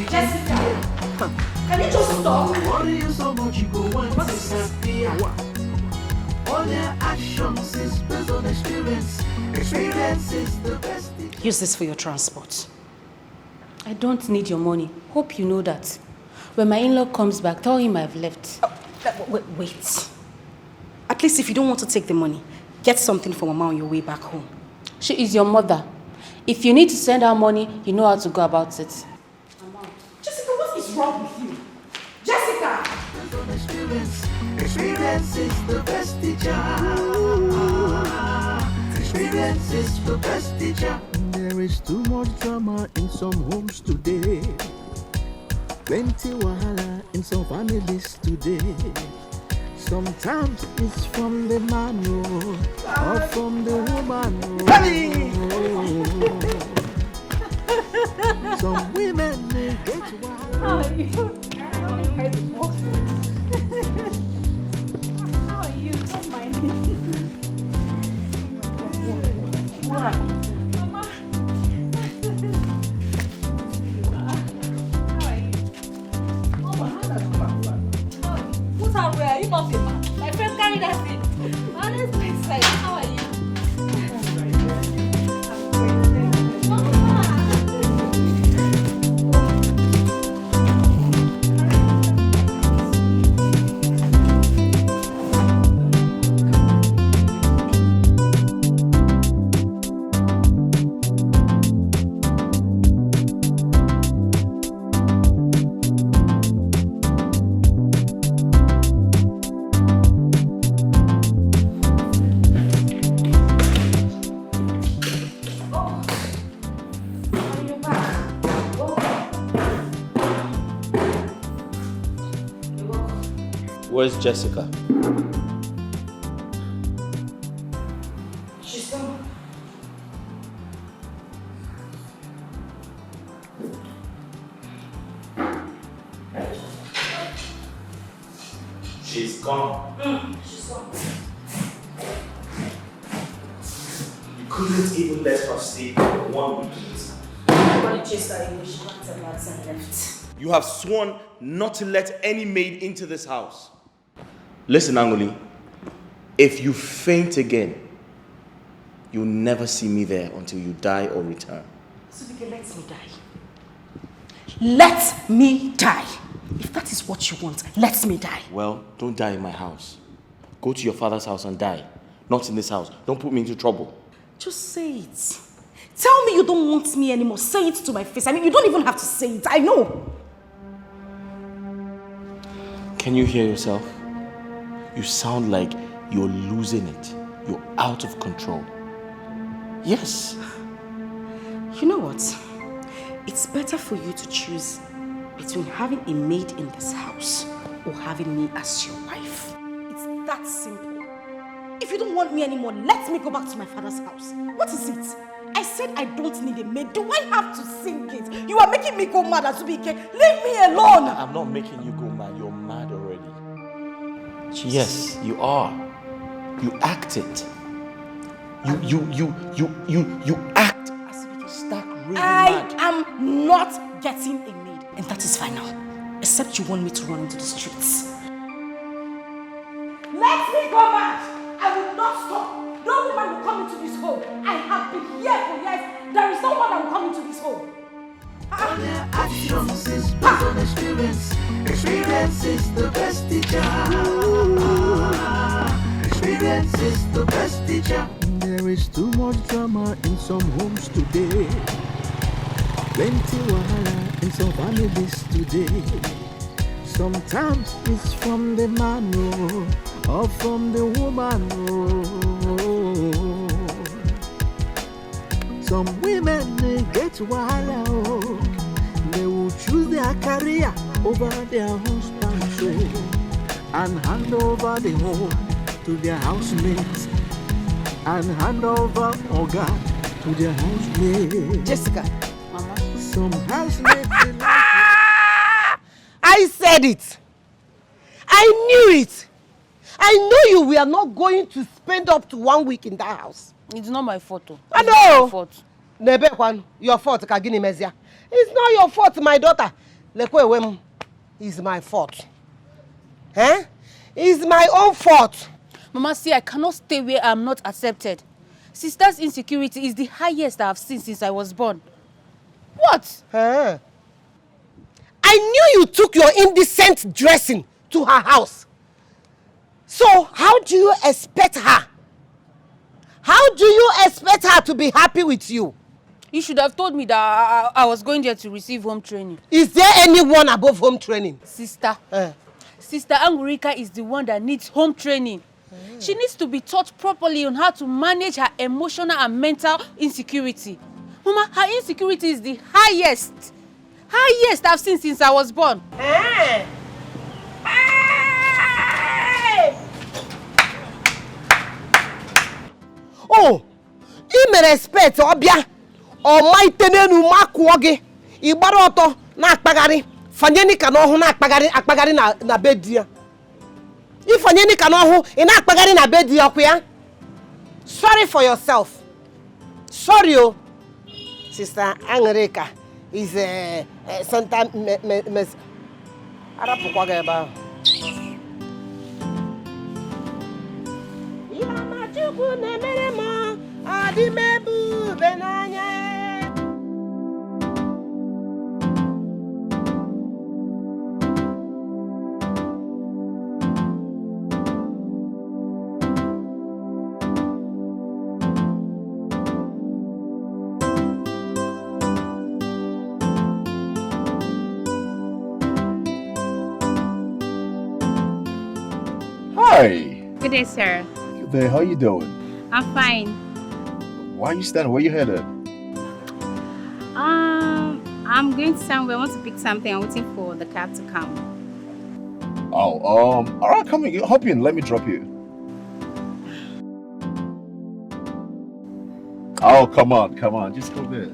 Jessica, can you just stop? Worry you so much you go want to disappear. All their actions is based on experience. Experience is the best. Use this for your transport. I don't need your money. Hope you know that. When my in-law comes back, tell him I've left. Wait. At least if you don't want to take the money, get something for Mama on your way back home. She is your mother. If you need to send her money, you know how to go about it. Mama. Jessica, what is wrong with you? Jessica! Experience is the best teacher. Experience is the best teacher. There is too much drama in some homes today. Plenty wahala in some families today. Sometimes it's from the man or from the woman. Some women may get wild. How are you? How are you? Don't mind me. What? Mama. How are you? Put her where? You must be mad. My friend carried that thing. Honest my side. How are you? Where's Jessica? She's gone. She's gone. She's gone. You couldn't even let her stay for 1 week. Nobody chased her away. She packed her bags and left. You have sworn not to let any maid into this house. Listen, Angoli, if you faint again, you'll never see me there until you die or return. Subike, let me die. Let me die. If that is what you want, let me die. Well, don't die in my house. Go to your father's house and die. Not in this house. Don't put me into trouble. Just say it. Tell me you don't want me anymore. Say it to my face. I mean, you don't even have to say it. I know. Can you hear yourself? You sound like you're losing it. You're out of control. Yes. You know what? It's better for you to choose between having a maid in this house or having me as your wife. It's that simple. If you don't want me anymore, let me go back to my father's house. What is it? I said I don't need a maid. Do I have to sing it? You are making me go mad, Azubike. Leave me alone. I'm not making you go mad. You're mad already. Yes, you are. You act it. You act as if you start really mad. I am not getting a maid, and that is final. Except you want me to run into the streets. Let me go mad. I will not stop. No woman will come into this home. I have been here for years. There is no one that will come into this home. All their actions is based on experience. Experience is the best teacher. Experience is the best teacher. There is too much drama in some homes today. Plenty wahala in some families today. Sometimes it's from the man or from the woman. Some women they get wahala. They will choose their career over their husband and hand over the home to their housemates and hand over Oga to their housemates. Jessica. Mama. Some housemates I said it. I knew it. I knew you were not going to spend up to 1 week in that house. It's not my fault. I know. Fault. Nebe Kwan, your fault, Kagini Mezia. It's not your fault, my daughter. Lekwe is my fault. Eh? It's my own fault. Mama, see, I cannot stay where I'm not accepted. Sister's insecurity is the highest I have seen since I was born. What? I knew you took your indecent dressing to her house. So how do you expect her? How do you expect her to be happy with you? You should have told me that I was going there to receive home training. Is there anyone above home training? Sister. Sister Angurika is the one that needs home training. She needs to be taught properly on how to manage her emotional and mental insecurity. Mama, her insecurity is the highest I've seen since I was born. Hey! Oh, you may respect Obia or my tenenu makwoge. Ibaroto na akpagari. Fanyeni kanohu na akpagari na bedia. If fanyeni kanohu ina akpagari na bedia kuya. Sorry for yourself. Sorry, oh. Sister Angurika is sometimes Arapukwaga eba. Hi. Good day, sir. Good day. How you doing? I'm fine. Why are you standing? Where you headed? I'm going somewhere. I want to pick something. I'm waiting for the cab to come. Oh, all right, come in. Hop in. Let me drop you. Oh, come on. Just go there.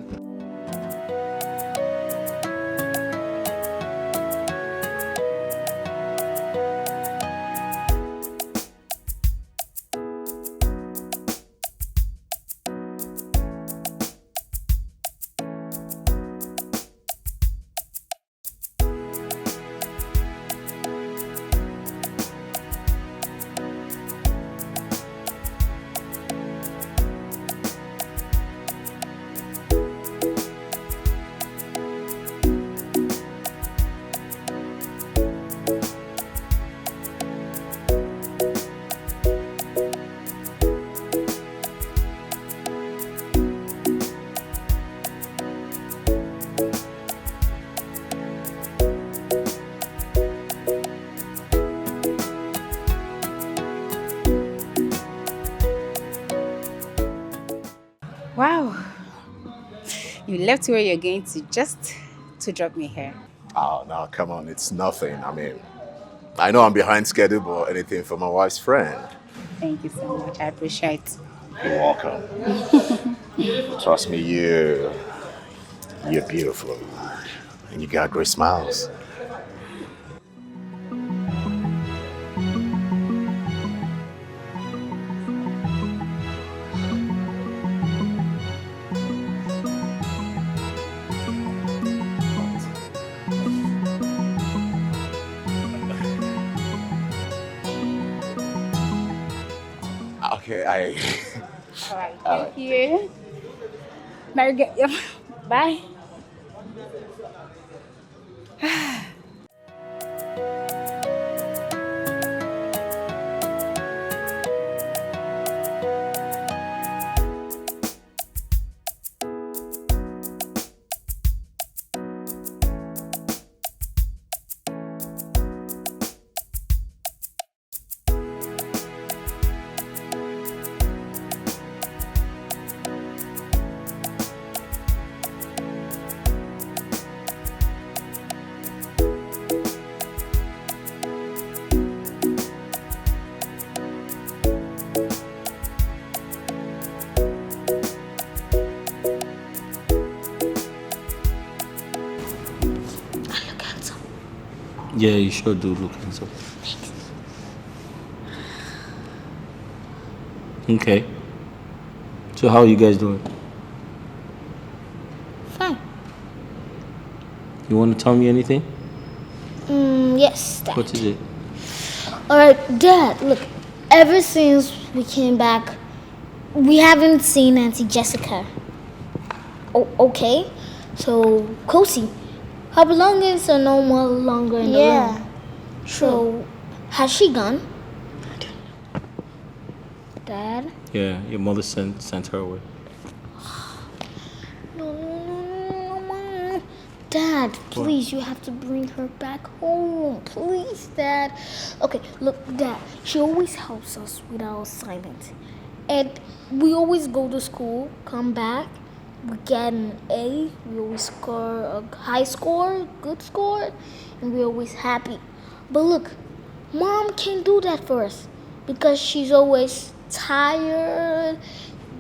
Wow. You left where you're going to just to drop me here. Oh, no, come on. It's nothing. I mean, I know I'm behind schedule, but anything for my wife's friend. Thank you so much. I appreciate it. You're welcome. Trust me, you're beautiful. And you got great smiles. Okay, All right. Thank you. Bye. Yeah, you sure do look handsome. Okay. So how are you guys doing? Fine. You want to tell me anything? Yes, Dad. What is it? Alright, Dad, look, ever since we came back, we haven't seen Auntie Jessica. Oh, okay. So, Kosi, her belongings are no more longer in the room. So, has she gone? Dad? Yeah, your mother sent her away. No, Mom. Dad, please, you have to bring her back home. Please, Dad. Okay, look, Dad, she always helps us with our assignments. And we always go to school, come back, we get an A, we always score a high score, good score, and we're always happy. But look, Mom can't do that for us because she's always tired,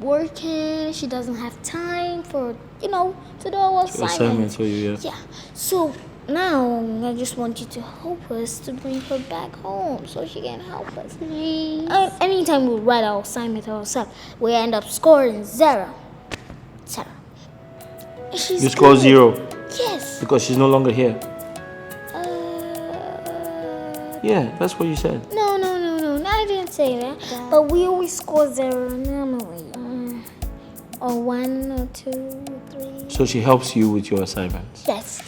working, she doesn't have time for, to do our assignments. For you, yeah. Yeah, so now I just want you to help us to bring her back home so she can help us. Please. Anytime we write our assignment ourselves, we end up scoring 0. You score 0? Yes. Because she's no longer here. Yeah, that's what you said. No, I didn't say that. Yeah. But we always score 0 normally. Or 1 or 2 or 3. So she helps you with your assignments? Yes.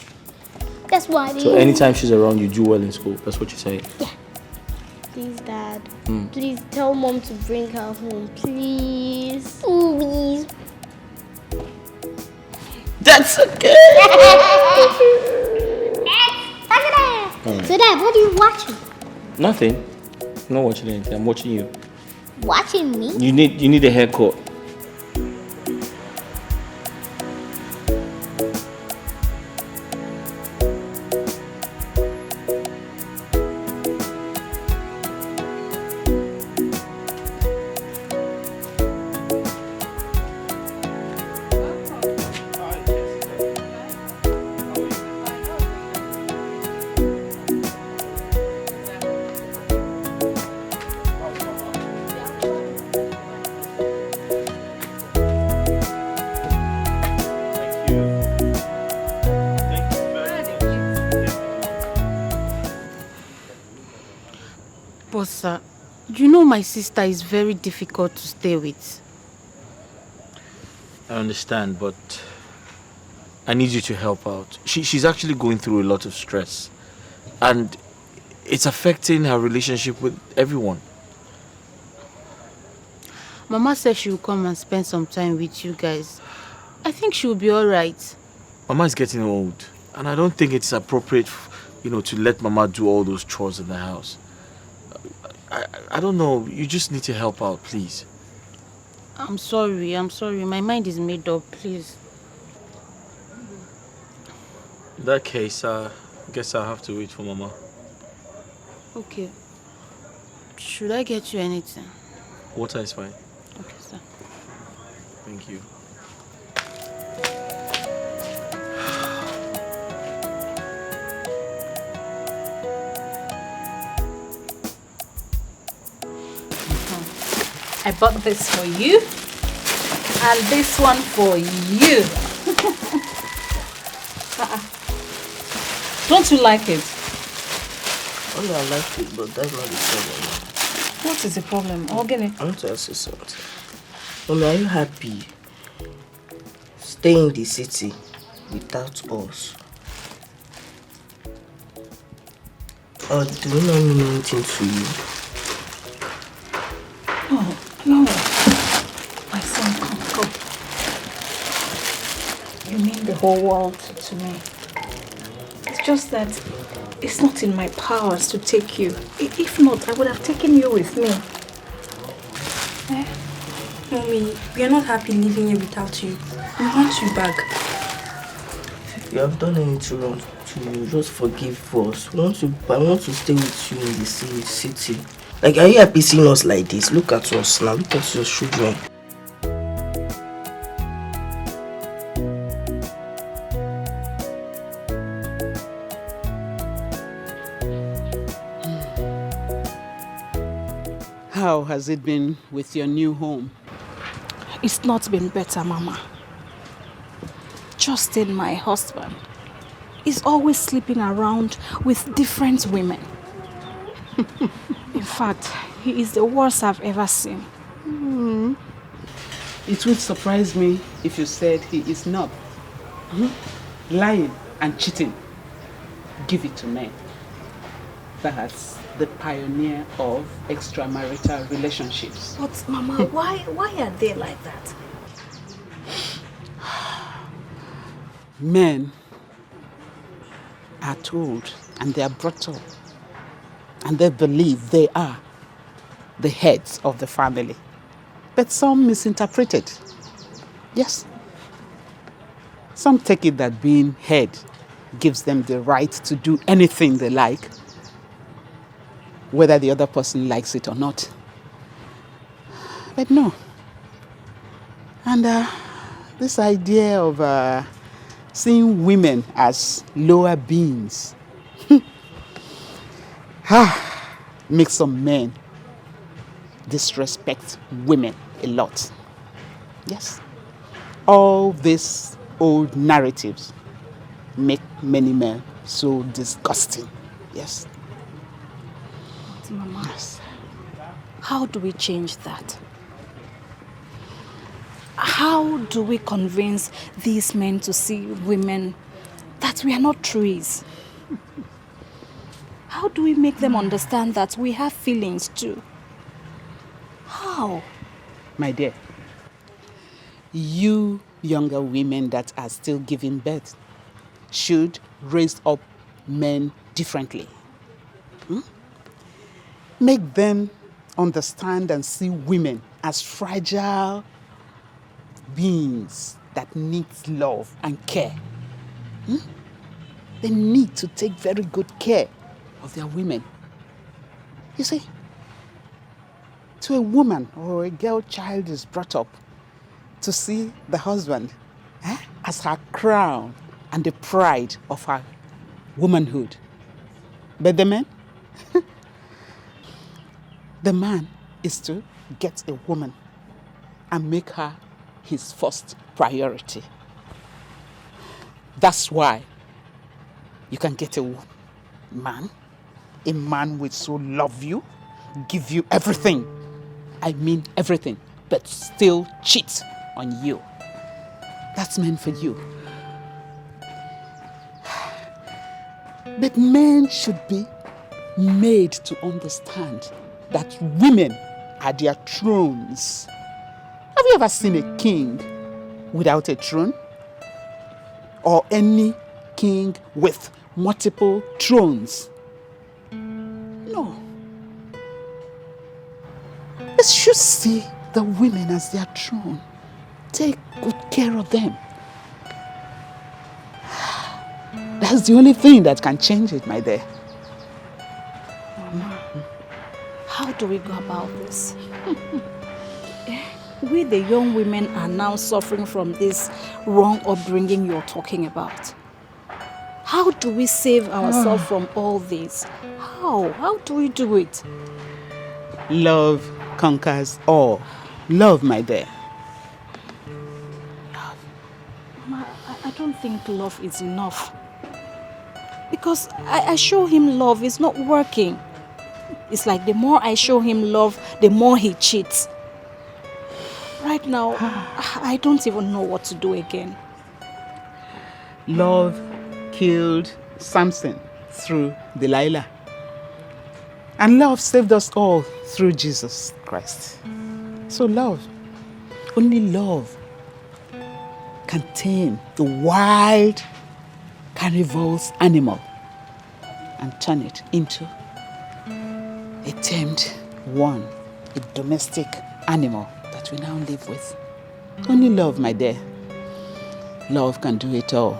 That's why. So anytime she's around, you do well in school. That's what you say? Yeah. Please, Dad. Please tell Mom to bring her home. Please. Please. That's okay. Right. So, Dad, what are you watching? Nothing. I'm not watching anything. I'm watching you. Watching me? You need a haircut. But sir, you know my sister is very difficult to stay with. I understand, but I need you to help out. She's actually going through a lot of stress. And it's affecting her relationship with everyone. Mama said she will come and spend some time with you guys. I think she will be alright. Mama is getting old. And I don't think it's appropriate, to let Mama do all those chores in the house. I don't know. You just need to help out, please. I'm sorry. My mind is made up, please. In that case, I guess I'll have to wait for Mama. Okay. Should I get you anything? Water is fine. Okay, sir. Thank you. I bought this for you and this one for you. Don't you like it? Oh, yeah, I like it, but that's not the problem. What is the problem? Ogene? I want to ask you something. Mommy, are you happy staying in the city without us? Or do we not mean anything to you? Oh, no. My son, come. You mean the whole world to me. It's just that it's not in my powers to take you. If not, I would have taken you with me. Eh? Mommy, we are not happy living here without you. We want you back. If you have done anything wrong to you, just forgive us. I want to stay with you in the city. Like, are you happy seeing us like this? Look at us now. Look at your children. How has it been with your new home? It's not been better, Mama. Just in my husband. is always sleeping around with different women. In fact, he is the worst I've ever seen. It would surprise me if you said he is not. Lying and cheating. Give it to men. That's the pioneer of extramarital relationships. But Mama, why are they like that? Men are told and they are brought up and they believe they are the heads of the family. But some misinterpret it. Yes. Some take it that being head gives them the right to do anything they like, whether the other person likes it or not. But no. And this idea of seeing women as lower beings makes some men disrespect women a lot. Yes. All these old narratives make many men so disgusting. Yes. But Mama, yes. How do we change that? How do we convince these men to see women that we are not trees? How do we make them understand that we have feelings too? How? My dear, you younger women that are still giving birth should raise up men differently. Make them understand and see women as fragile beings that need love and care. They need to take very good care of their women. You see, to a woman or a girl child is brought up to see the husband as her crown and the pride of her womanhood. But the man? The man is to get a woman and make her his first priority. That's why you can get a man will so love you, give you everything. I mean everything, but still cheat on you. That's meant for you. But men should be made to understand that women are their thrones. Have you ever seen a king without a throne? Or any king with multiple thrones? No. They should see the women as their throne. Take good care of them. That's the only thing that can change it, my dear. Mama, how do we go about this? We, the young women, are now suffering from this wrong upbringing you're talking about. How do we save ourselves from all this? How? How do we do it? Love conquers all. Love, my dear. Love? Mama, I don't think love is enough. Because I show him love, it's not working. It's like the more I show him love, the more he cheats. Right now, I don't even know what to do again. Love killed Samson through Delilah. And love saved us all through Jesus Christ. So love, only love can tame the wild carnivorous animal and turn it into a tamed one, a domestic animal that we now live with. Only love, my dear. Love can do it all.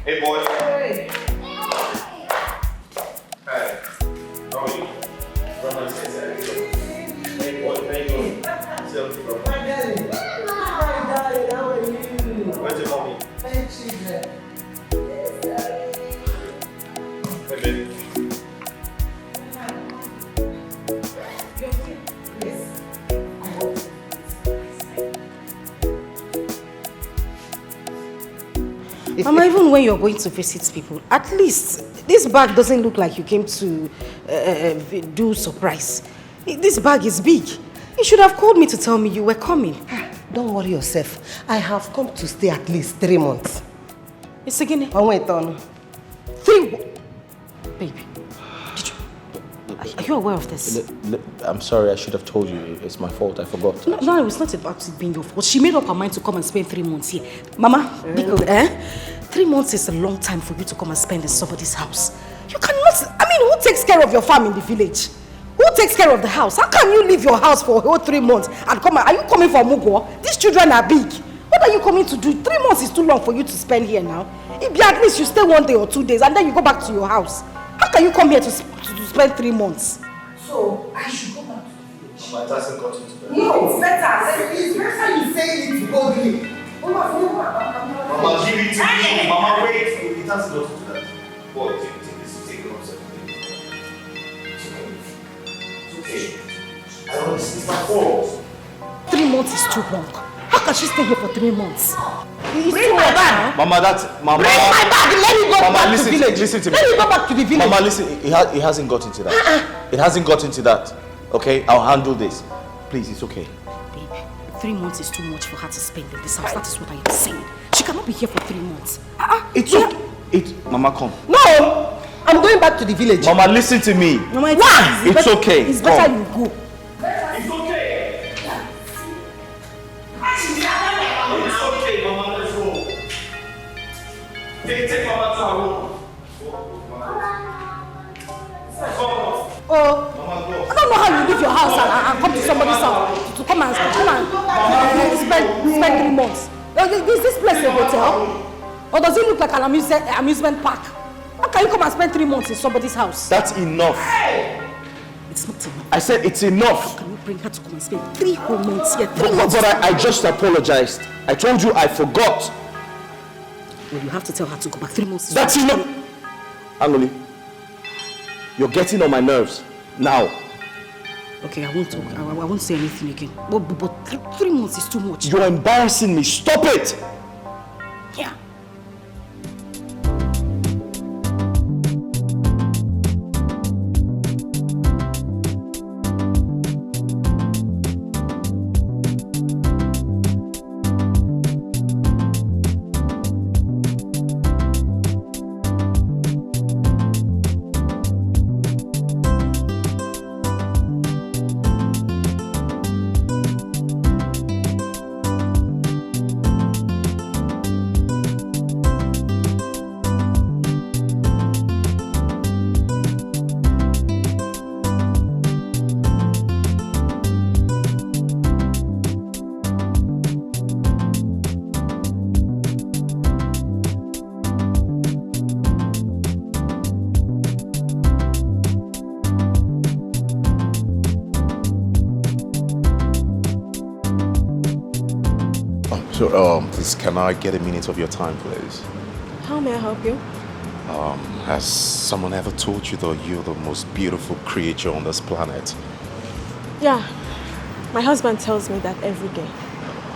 Hey, boy. Hey. Hi. How are you? Hey, boy. How you doing? Mama, even when you're going to visit people, at least this bag doesn't look like you came to do surprise. This bag is big. You should have called me to tell me you were coming. Don't worry yourself. I have come to stay at least 3 months. It's again. Oh, wait, on. 3. Baby, are you aware of this? I'm sorry, I should have told you. It's my fault, I forgot. No, it's not about it being your fault. She made up her mind to come and spend 3 months here. Mama, because 3 months is a long time for you to come and spend in somebody's house. You cannot, who takes care of your farm in the village? Who takes care of the house? How can you leave your house for a whole 3 months and come? Are you coming for Mugo? These children are big. What are you coming to do? 3 months is too long for you to spend here now. If at least you stay 1 day or 2 days and then you go back to your house. How can you come here to spend 3 months? So, I should go back to the village. Mama, it hasn't got into that. No, it's better. It's better you say it boldly. Mama, give it to me. Mama, wait. It hasn't got into that. Boy, take this. Take it on 7 days. It's okay. I don't it's my fault. 3 months is too long. How can she stay here for 3 months? Bring my bag. Mama, Mama. Bring my bag. Let me go Mama, back to the village. Listen to me. Let me go back to the village. Mama, listen. It hasn't got into that. It hasn't got into that. Okay? I'll handle this. Please, it's okay. Baby, 3 months is too much for her to spend in this house. That is what I am saying. She cannot be here for 3 months. It's okay. Mama, come. No, I'm going back to the village. Mama, listen to me. Mama, it's okay. It's better you go. It's okay. It's okay, Mama. Let's go. Take Mama to her room. Oh, I don't know how you leave your house and come to somebody's house to come and spend 3 months. Is this place a hotel? Or does it look like an amusement park? How can you come and spend 3 months in somebody's house? That's enough. It's not enough. I said it's enough. How can you bring her to come and spend 3 whole months here? But I just apologized. I told you I forgot. Well, you have to tell her to go back 3 months. That's enough. Angoli, you're getting on my nerves. Now. Okay, I won't talk. I won't say anything again. But 3 months is too much. You're embarrassing me. Stop it. Yeah. So, please, can I get a minute of your time, please? How may I help you? Has someone ever told you that you're the most beautiful creature on this planet? Yeah, my husband tells me that every day.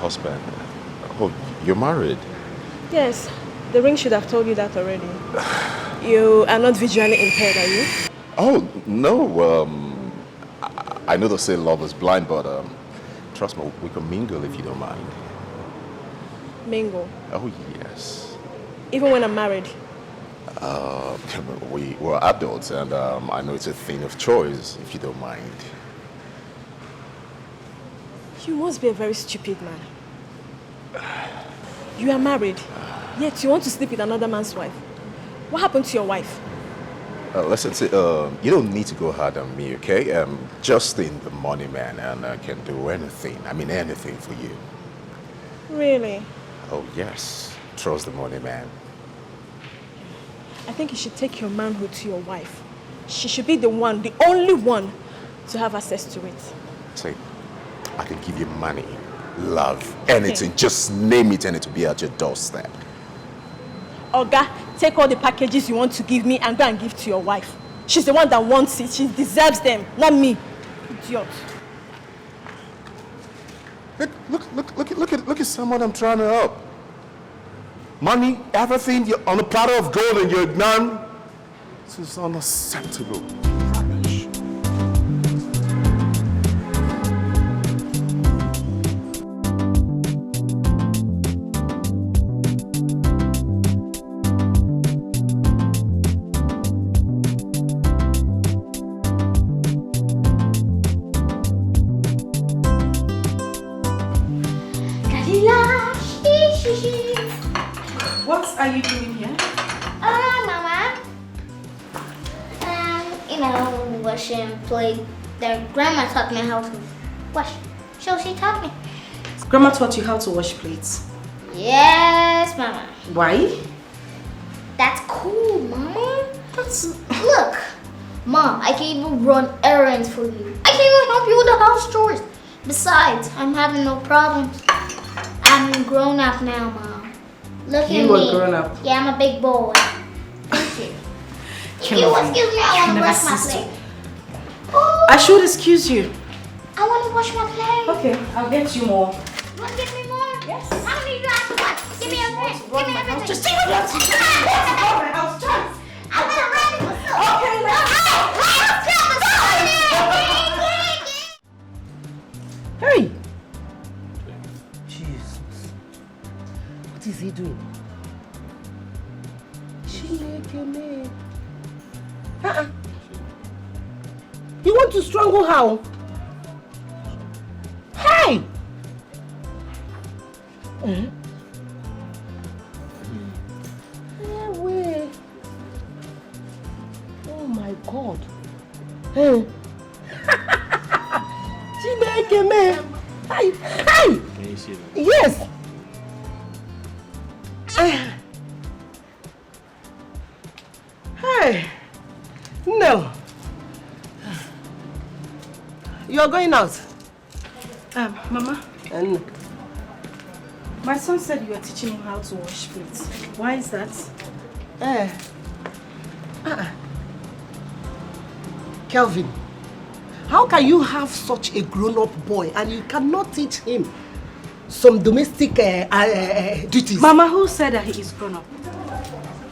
Husband? Oh, you're married? Yes, the ring should have told you that already. You are not visually impaired, are you? Oh, no. I know they say love is blind, but trust me, we can mingle if you don't mind. Mingle? Oh, yes. Even when I'm married? We're adults, and I know it's a thing of choice, if you don't mind. You must be a very stupid man. You are married, yet you want to sleep with another man's wife. What happened to your wife? Listen, you don't need to go hard on me, okay? Just in the money, man, and I can do anything. I mean, anything for you. Really? Oh, yes. Trust the money, man. I think you should take your manhood to your wife. She should be the one, the only one, to have access to it. See, I can give you money, love, anything. Just name it and it will be at your doorstep. Oga, take all the packages you want to give me and go and give to your wife. She's the one that wants it. She deserves them, not me. Idiot. Look at someone I'm trying to help. money, everything, you're on a platter of gold and you're none. This is unacceptable. What are you doing here? Mama. Washing plate. Their grandma taught me how to wash. So she taught me. Grandma taught you how to wash plates. Yes, Mama. Why? That's cool, Mama. Look, Mom, I can even run errands for you. I can even help you with the house chores. Besides, I'm having no problems. I'm grown up now, Mom. Look at me. You are grown up. Yeah, I'm a big boy. Thank you. If you excuse me, I want to wash my plate. Oh, I should excuse you. I want to wash my plate. Okay, I'll get you more. You want to give me more? Yes. How many do I have to wash? Give me everything. Give me everything. Just take it. Let's go to my house. I'm going to run it. Okay, let's go. Hey! Jesus. What is he doing? You want to strangle her? Hey! Wait. Oh my God. Hey. Chineke me. Hey. Hey. Can you see that? Yes. Hey. No. You are going out. Mama. And My son said you were teaching him how to wash plates. Why is that? Kelvin, how can you have such a grown-up boy and you cannot teach him some domestic duties? Mama, who said that he is grown up?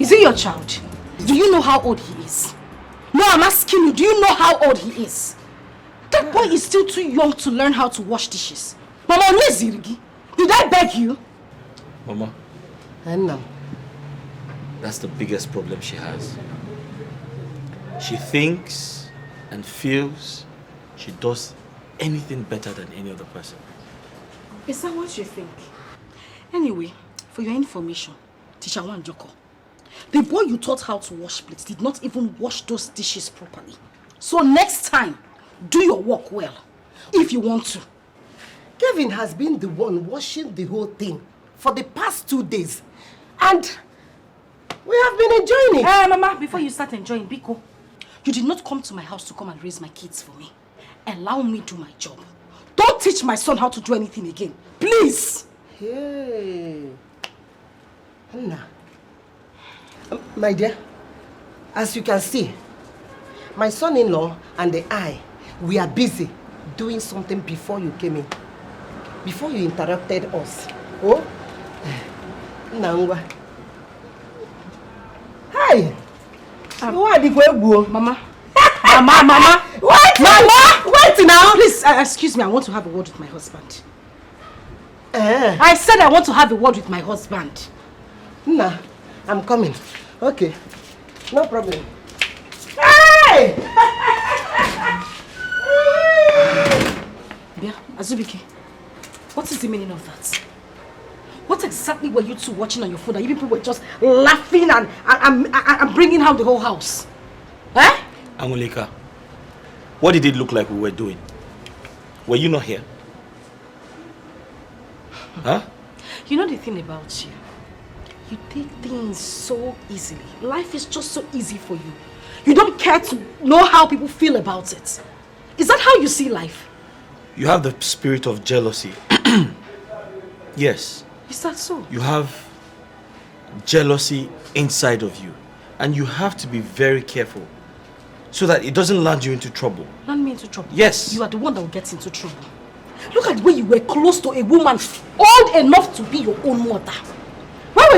Is he your child? Do you know how old he is? No, I'm asking you, do you know how old he is? That boy is still too young to learn how to wash dishes. Mama, did I beg you? Mama, And that's the biggest problem she has. She thinks and feels she does anything better than any other person. Is that what you think? Anyway, for your information, Teacher Wanjoko, the boy you taught how to wash plates did not even wash those dishes properly. So next time, do your work well, if you want to. Kevin has been the one washing the whole thing for the past 2 days. And we have been enjoying it. Mama, before you start enjoying, Biko, you did not come to my house to come and raise my kids for me. Allow me to do my job. Don't teach my son how to do anything again. Please. Hey. Anna. My dear, as you can see, my son-in-law and I, we are busy doing something before you came in. Before you interrupted us. Oh? Nangwa. Hi. Mama. Mama. Wait! Mama! Wait now! Please, excuse me, I want to have a word with my husband. I said I want to have a word with my husband. Nah, I'm coming. Okay. No problem. Hey! Bia, Azubike, what is the meaning of that? What exactly were you two watching on your phone that you people were just laughing and bringing out the whole house? Eh? Angolika, what did it look like we were doing? Were you not here? Huh? You know the thing about you? You take things so easily. Life is just so easy for you. You don't care to know how people feel about it. Is that how you see life? You have the spirit of jealousy. Yes. Is that so? You have jealousy inside of you. And you have to be very careful so that it doesn't land you into trouble. Land me into trouble? Yes. You are the one that will get into trouble. Look at the way you were close to a woman old enough to be your own mother. Why were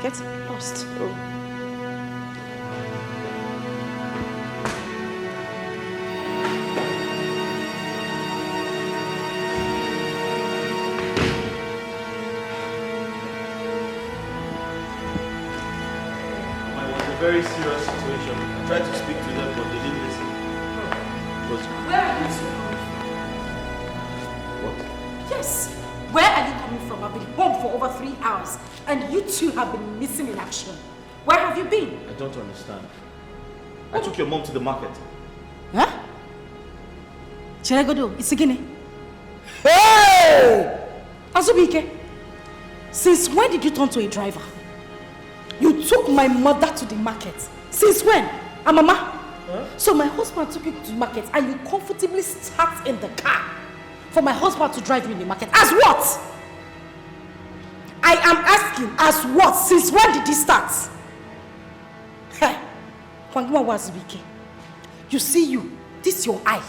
Get lost. Very serious situation. I tried to speak to them, but they didn't listen. Where are you two coming from? What? Yes. Where are you coming from? I've been home for over 3 hours, and you two have been missing in action. Where have you been? I don't understand. I took your mom to the market. Huh? Cheregodo, it's again. Hey! Azubike, since when did you turn to a driver? You took my mother to the market. Since when? Mama? Huh? So my husband took you to the market and you comfortably sat in the car for my husband to drive you in the market. As what? I am asking, as what? Since when did this start? Hey, you see you. This is your eye.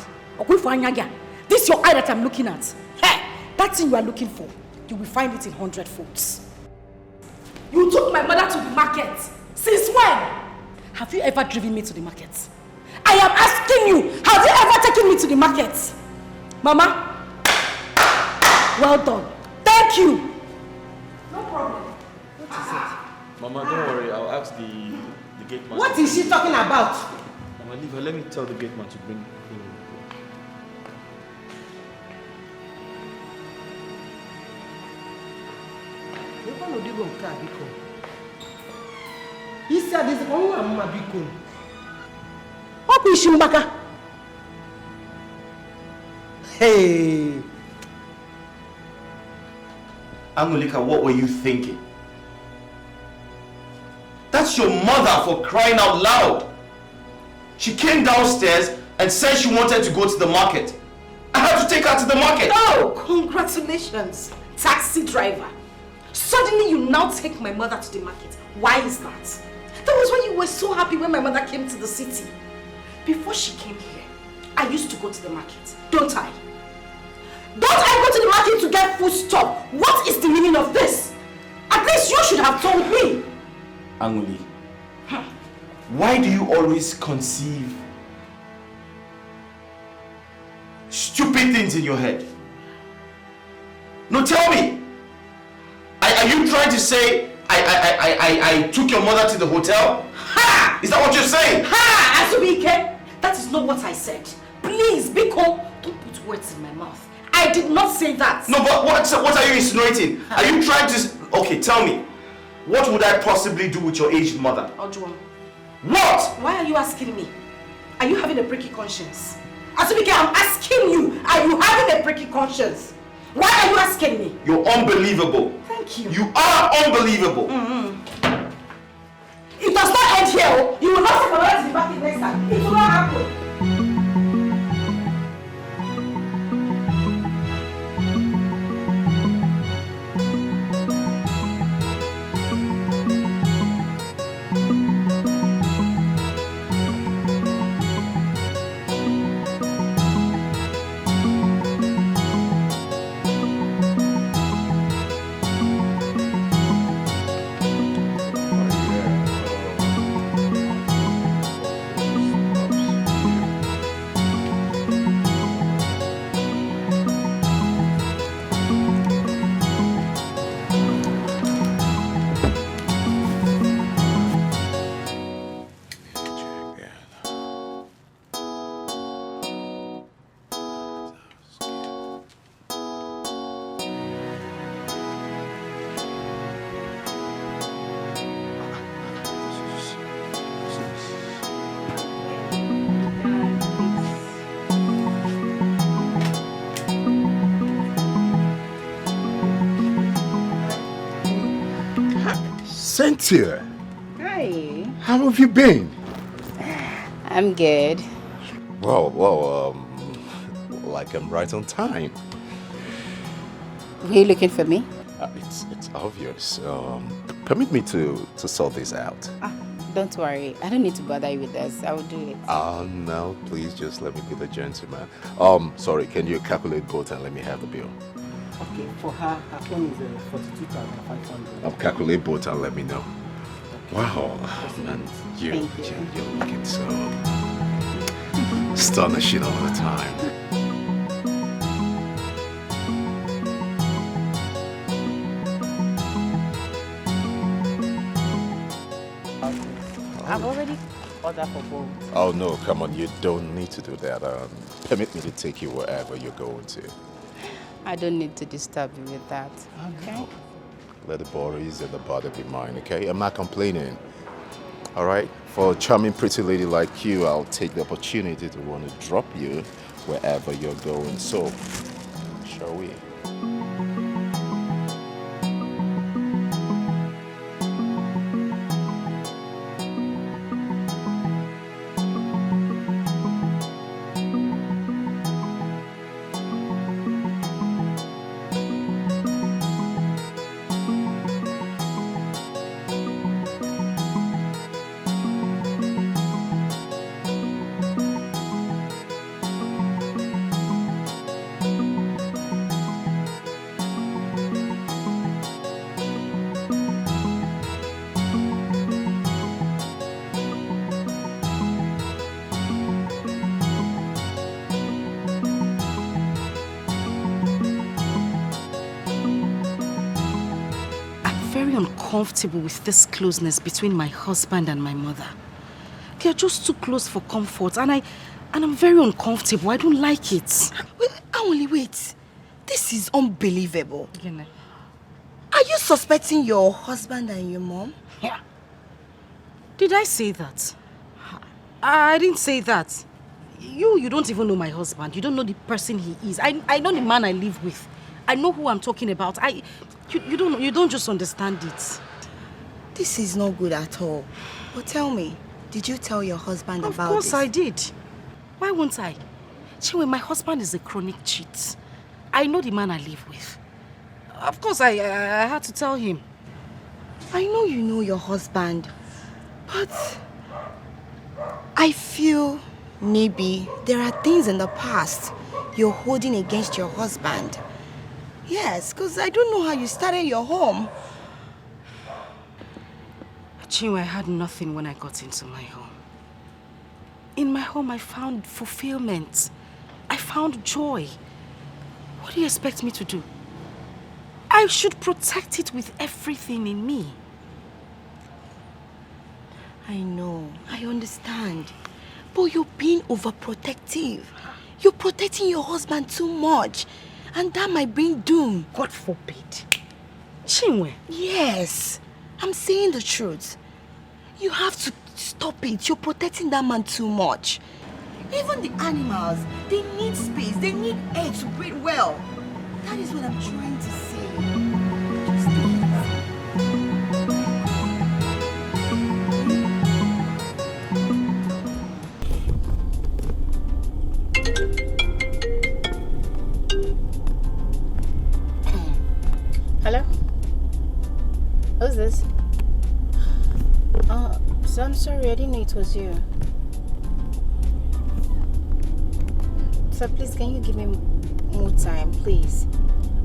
This is your eye that I'm looking at. Hey, that thing you are looking for, you will find it in 100 folds. You took my mother to the market. Since when? Have you ever driven me to the market? I am asking you, have you ever taken me to the market? Mama? Well done. Thank you. No problem. What is it? Mama, don't worry. I'll ask the gate man. What is she talking about? Mama, leave her. Let me tell the gate man to bring him. He said this one mama biko. What is Shimbaka? Hey. Angolika, what were you thinking? That's your mother, for crying out loud. She came downstairs and said she wanted to go to the market. I had to take her to the market. Oh, congratulations, taxi driver. Suddenly you now take my mother to the market. Why is that? That was when you were so happy when my mother came to the city. Before she came here, I used to go to the market, don't I? Don't I go to the market to get food stuff? What is the meaning of this? At least you should have told me. Angoli, why do you always conceive stupid things in your head? No, tell me. Are you trying to say I took your mother to the hotel? Ha! Is that what you're saying? Ha! Azubike, that is not what I said. Please, Biko, don't put words in my mouth. I did not say that. No, but what are you insinuating? Are you trying to... Okay, tell me. What would I possibly do with your aged mother? Ojuan. What? Why are you asking me? Are you having a pricky conscience? Azubike, I'm asking you, are you having a pricky conscience? Why are you asking me? You're unbelievable. Thank you. You are unbelievable. It does not end here. You will not take my mother to the market next time. It will not happen. Cynthia, Hi. how have you been? I'm good. Well, like I'm right on time. Were you looking for me? It's obvious. Permit me to sort this out. Don't worry. I don't need to bother you with this. I will do it. No, please just let me be the gentleman. Sorry, can you calculate both and let me have the bill? Okay, for her phone is 42,500. Calculate both and let me know. Wow, man, you're looking so astonishing all the time. I've already ordered for both. Oh no, come on, you don't need to do that. Permit me to take you wherever you're going to. I don't need to disturb you with that, okay? Let the worries and the bother be mine, okay? I'm not complaining. All right? For a charming, pretty lady like you, I'll take the opportunity to want to drop you wherever you're going. So, shall we? Uncomfortable with this closeness between my husband and my mother. They are just too close for comfort, and I'm very uncomfortable. I don't like it. Wait. This is unbelievable. Gene. Are you suspecting your husband and your mom? Yeah. Did I say that? I didn't say that. You don't even know my husband. You don't know the person he is. I know the man I live with. I know who I'm talking about. You don't just understand it. This is not good at all. But tell me, did you tell your husband about this? Of course I did. Why won't I? Chinwe, my husband is a chronic cheat. I know the man I live with. Of course I had to tell him. I know you know your husband, but I feel maybe there are things in the past you're holding against your husband. Yes, because I don't know how you started your home. Chinwe, I had nothing when I got into my home. In my home, I found fulfillment. I found joy. What do you expect me to do? I should protect it with everything in me. I know, I understand. But you're being overprotective. You're protecting your husband too much. And that might bring doom. God forbid. Chinwe. Yes, I'm saying the truth. You have to stop it. You're protecting that man too much. Even the animals, they need space. They need air to breathe well. That is what I'm trying to say. Hello? Who's this? So I'm sorry, I didn't know it was you. So please, can you give me more time, please?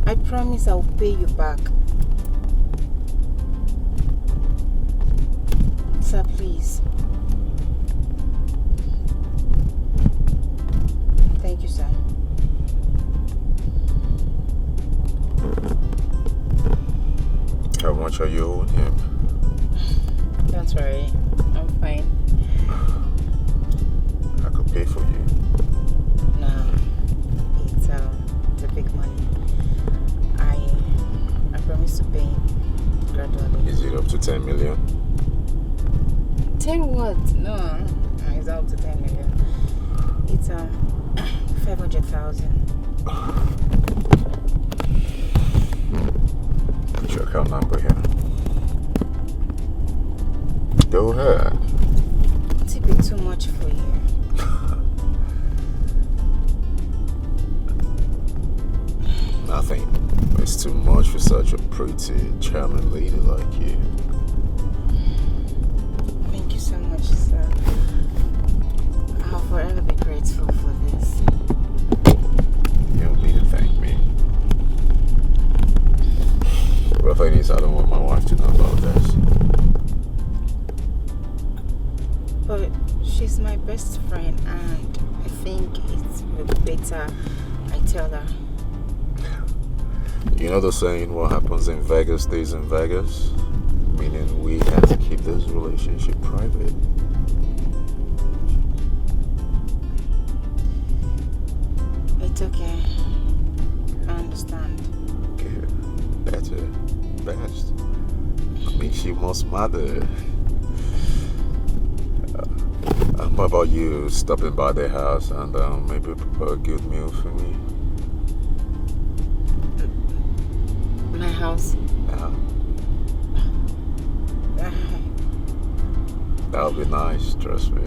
I promise I'll pay you back. Sir, please. Thank you, sir. How much are you owing him? Don't worry, I'm fine. I could pay for you. No, it's a big money. I promise to pay gradually. Is it up to 10 million? 10 what? No, it's up to 10 million. It's 500,000. Put your account number here. Go ahead. It's a bit too much for you. Nothing. It's too much for such a pretty, charming lady like you. Thank you much, sir. I'll forever be grateful for this. You don't need to thank me. The thing is, I don't want my wife to know about this. But she's my best friend, and I think it's better I tell her. You know the saying, what happens in Vegas stays in Vegas? Meaning we have to keep this relationship private. It's okay. I understand. Okay, better, best. Makes you more smarter. What about you stopping by the house and maybe prepare a good meal for me? My house? Yeah. That would be nice, trust me.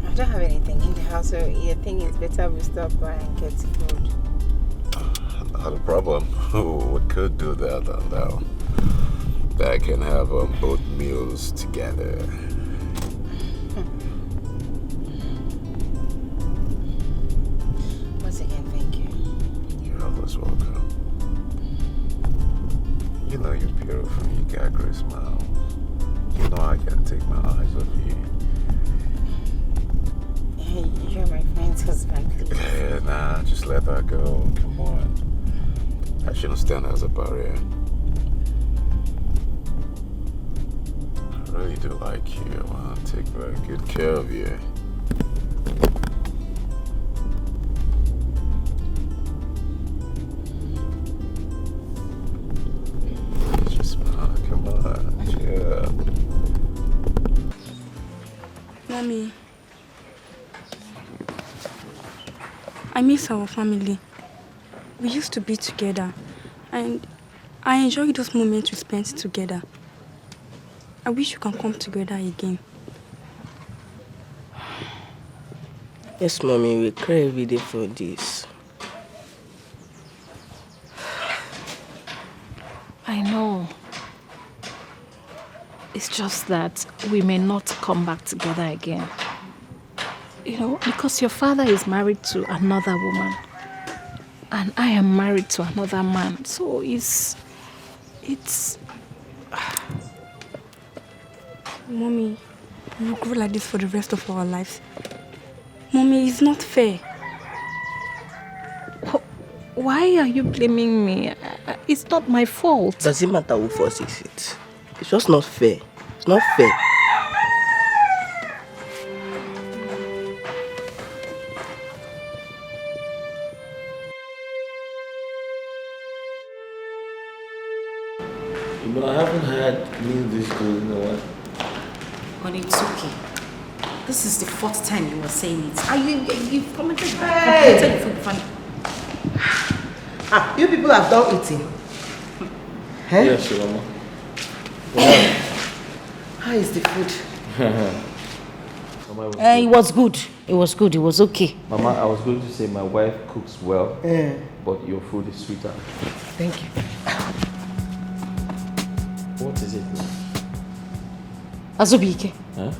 I don't have anything in the house, so I think it's better we stop by and get food. Not a problem. We could do that, and I can have both meals together. Once again, thank you. You're always welcome. You know you're beautiful. You got a great smile. You know I can't take my eyes off you. Hey, you're my friend's husband, please. Yeah, nah, just let that go. Come on. I shouldn't stand as a barrier. I really do like you. I want to take very good care of you. Just smile. Come on. Yeah. Mommy, I miss our family. We used to be together, and I enjoy those moments we spent together. I wish we can come together again. Yes, Mommy, we cry every day for this. I know. It's just that we may not come back together again. You know, because your father is married to another woman. And I am married to another man. So it's... Mommy, we will grow like this for the rest of our lives. Mommy, it's not fair. Why are you blaming me? It's not my fault. Doesn't matter who forces it. It's just not fair. It's not fair. But I haven't had meal this good in a while. Honey, it's okay. This is the fourth time you were saying it. You've commented Hey! food funny. You people have done eating. Huh? Yes, your mama. How is the food? It was good. It was good. It was okay. Mama, I was going to say my wife cooks well, but your food is sweeter. Thank you. What is it now? Azubike. Huh?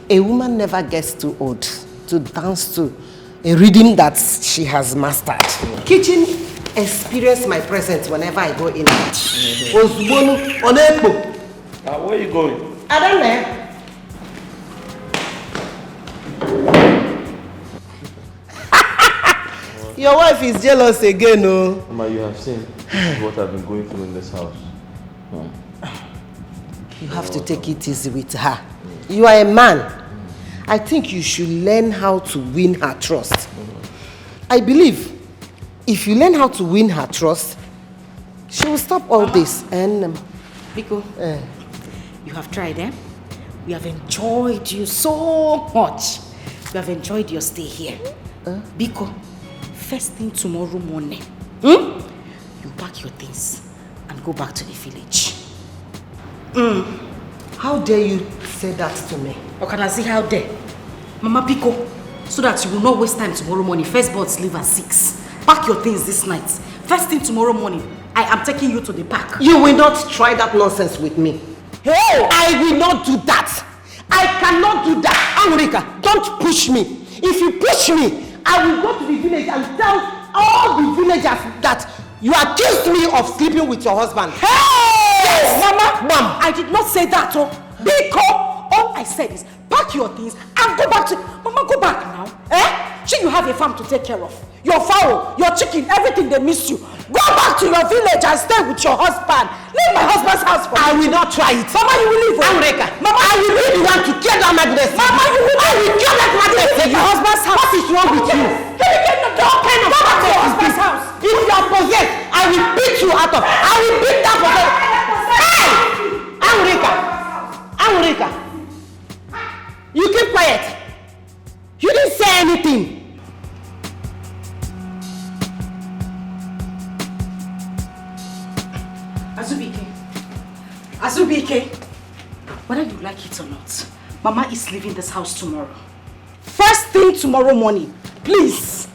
A woman never gets too old to dance to a rhythm that she has mastered. Kitchen experience my presence whenever I go in. Where are you going? I don't know. Your wife is jealous again, no? Mama, you have seen what I've been going through in this house. You have to take it easy with her. You are a man. I think you should learn how to win her trust. I believe if you learn how to win her trust, she will stop all this. And Biko, you have tried, eh? We have enjoyed you so much. We have enjoyed your stay here. Biko, first thing tomorrow morning, you pack your things and go back to the village. How dare you say that to me? Or can I say how dare? Mama Biko, so that you will not waste time tomorrow morning. First boats leave at 6. Pack your things this night. First thing tomorrow morning, I am taking you to the park. You will not try that nonsense with me. Hey! I will not do that. I cannot do that. Anurika, don't push me. If you push me, I will go to the village and tell all the villagers that you accused me of sleeping with your husband. Hey! Yes, Mama! Mom, I did not say that, oh. Because all I said is pack your things and go back to... Mama, go back now. Sure, you have a farm to take care of. Your fowl, your chicken, everything, they miss you. Go back to your village and stay with your husband. Leave my husband's house for me. I will not try it. Mama, you will leave. Amreka, Mama, I will really want to kill that madness. Mama, you will. I will kill that madness. Your husband's house. What is wrong with you? Can you get the dog kind of... Go back to your husband's house. If you are possessed, I will beat you out of... I will beat that possessed. Hey! Amreka, you keep quiet. You didn't say anything. Azubike, whether you like it or not, Mama is leaving this house tomorrow. First thing tomorrow morning, please.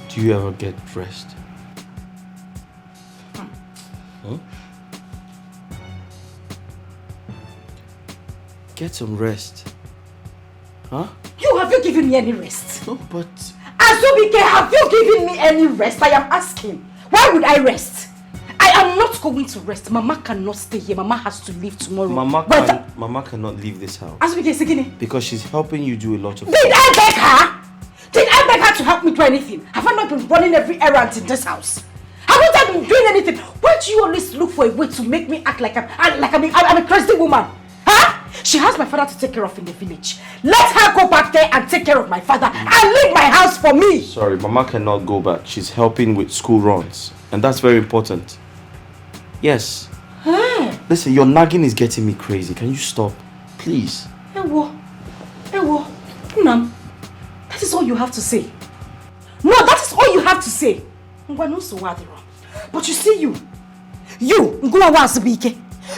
Do you ever get dressed? Huh? Get some rest. Huh? Have you given me any rest? No, but... Azubike, have you given me any rest? I am asking. Why would I rest? I am not going to rest. Mama cannot stay here. Mama has to leave tomorrow. Mama cannot leave this house. Azubike, Sigini. Because she's helping you do a lot of... Did I beg her? Did I beg her to help me do anything? Have I not been running every errand in this house? Haven't I been doing anything? Why do you always look for a way to make me act like I'm a crazy woman? Huh? She has my father to take care of in the village. Let her go back there and take care of my father and leave my house for me. Sorry, Mama cannot go back. She's helping with school runs. And that's very important. Yes. Hey. Listen, your nagging is getting me crazy. Can you stop? Please. Ewo. Nam. That is all you have to say. No, that is all you have to say. But you see you,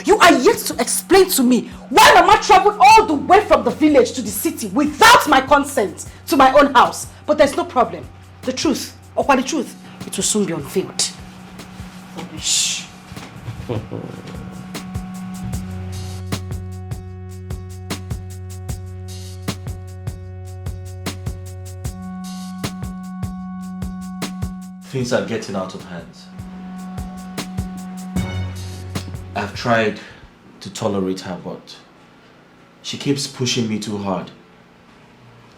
you are yet to explain to me why Mama traveled all the way from the village to the city without my consent to my own house. But there's no problem. The truth, it will soon be unveiled. Rubbish. Things are getting out of hand. I've tried to tolerate her, but she keeps pushing me too hard.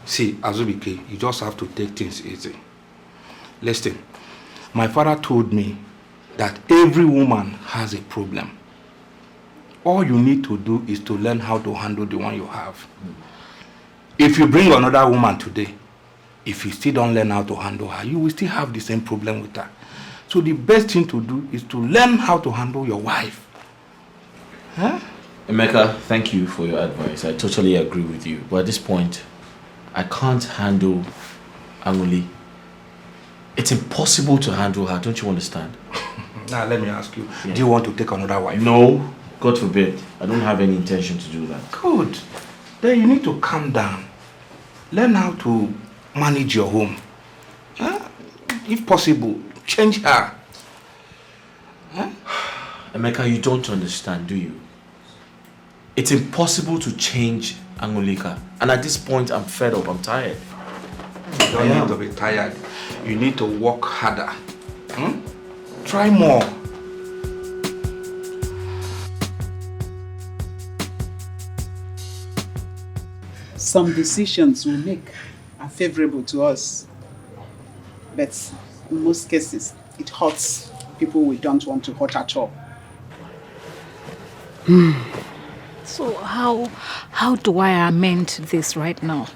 See, Azubike, you just have to take things easy. Listen, my father told me that every woman has a problem. All you need to do is to learn how to handle the one you have. If you bring another woman today, if you still don't learn how to handle her, you will still have the same problem with her. So the best thing to do is to learn how to handle your wife. Huh? Emeka, thank you for your advice. I totally agree with you. But at this point, I can't handle Anguli. It's impossible to handle her, don't you understand? Now let me ask you, do you want to take another wife? No, God forbid. I don't have any intention to do that. Good. Then you need to calm down. Learn how to manage your home. Huh? If possible, change her. Huh? Emeka, you don't understand, do you? It's impossible to change Angolika. And at this point, I'm fed up, I'm tired. You don't need to be tired. You need to work harder. Try more. Some decisions we make are favorable to us, but in most cases, it hurts people we don't want to hurt at all. So how do I amend this right now?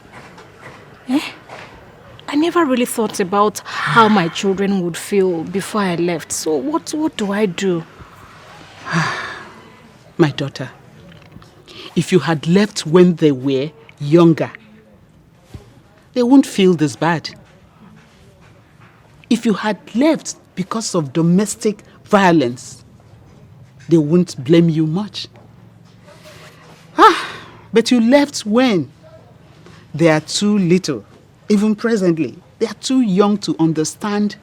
I never really thought about how my children would feel before I left. So what do I do? My daughter, if you had left when they were younger, they won't feel this bad. If you had left because of domestic violence, they won't blame you much. But you left when They are too little. Even presently, they are too young to understand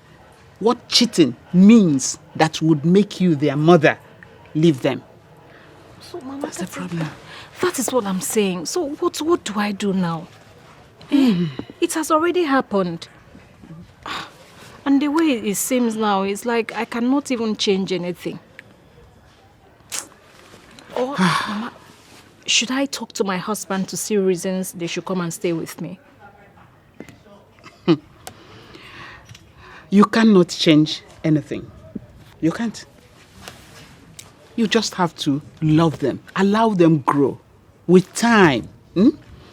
what cheating means that would make you their mother. Leave them. So, Mama, that's the problem. That is what I'm saying. So what do I do now? It has already happened. And the way it seems now, it's like I cannot even change anything. Or, Mama, should I talk to my husband to see reasons they should come and stay with me? You cannot change anything. You can't. You just have to love them, allow them grow. With time,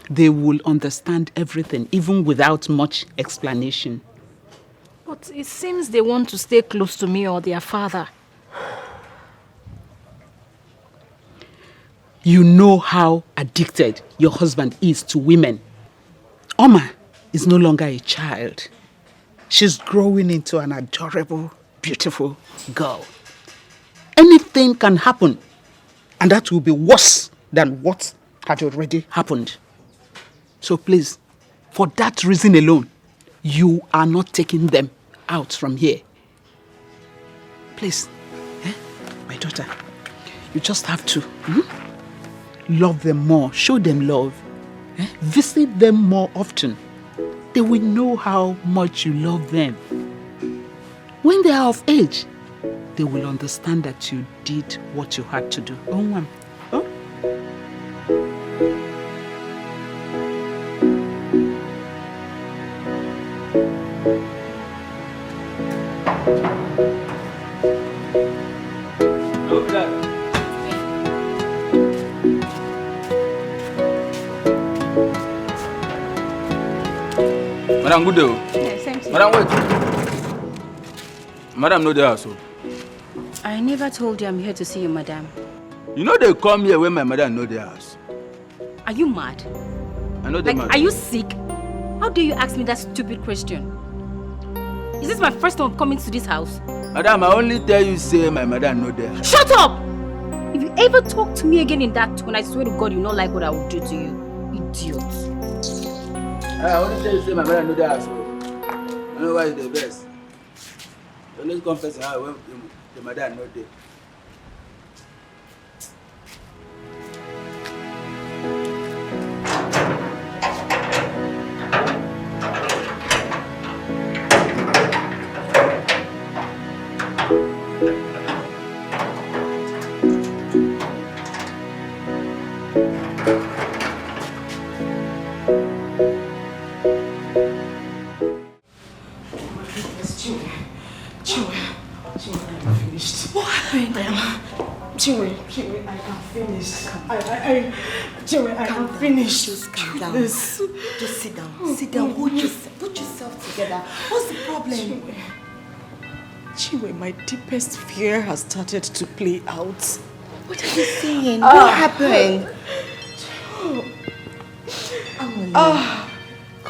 they will understand everything, even without much explanation. But it seems they want to stay close to me or their father. You know how addicted your husband is to women. Oma is no longer a child. She's growing into an adorable, beautiful girl. Anything can happen, and that will be worse than what had already happened. So please, for that reason alone, you are not taking them out from here. Please, my daughter, you just have to love them more, show them love, visit them more often. They will know how much you love them. When they are of age, they will understand that you did what you had to do. Oh. Madam, good day. Yes, thank you. Madam, wait. Madam, no there, so. I never told you I'm here to see you, madam. You know they come here when my mother know their house. Are you mad? I know the man. Are you sick? How dare you ask me that stupid question? Is this my first time coming to this house? Madam, I only tell you say my mother know their house. Shut up! If you ever talk to me again in that tone, I swear to God you not like what I will do to you. Idiot. I only tell you say my mother know their house. I know why it's the best. So let's confess how when the mother know there. Chinwe, I am finished. Chinwe, I am finished. Just calm down. Just sit down. Sit down. Put yourself together. What's the problem? Chinwe, my deepest fear has started to play out. What are you saying? What happened?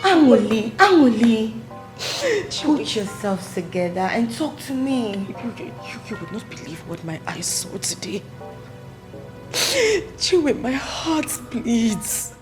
Amuli. Put yourself together and talk to me. You would not believe what my eyes saw today. Chinwe, my heart bleeds.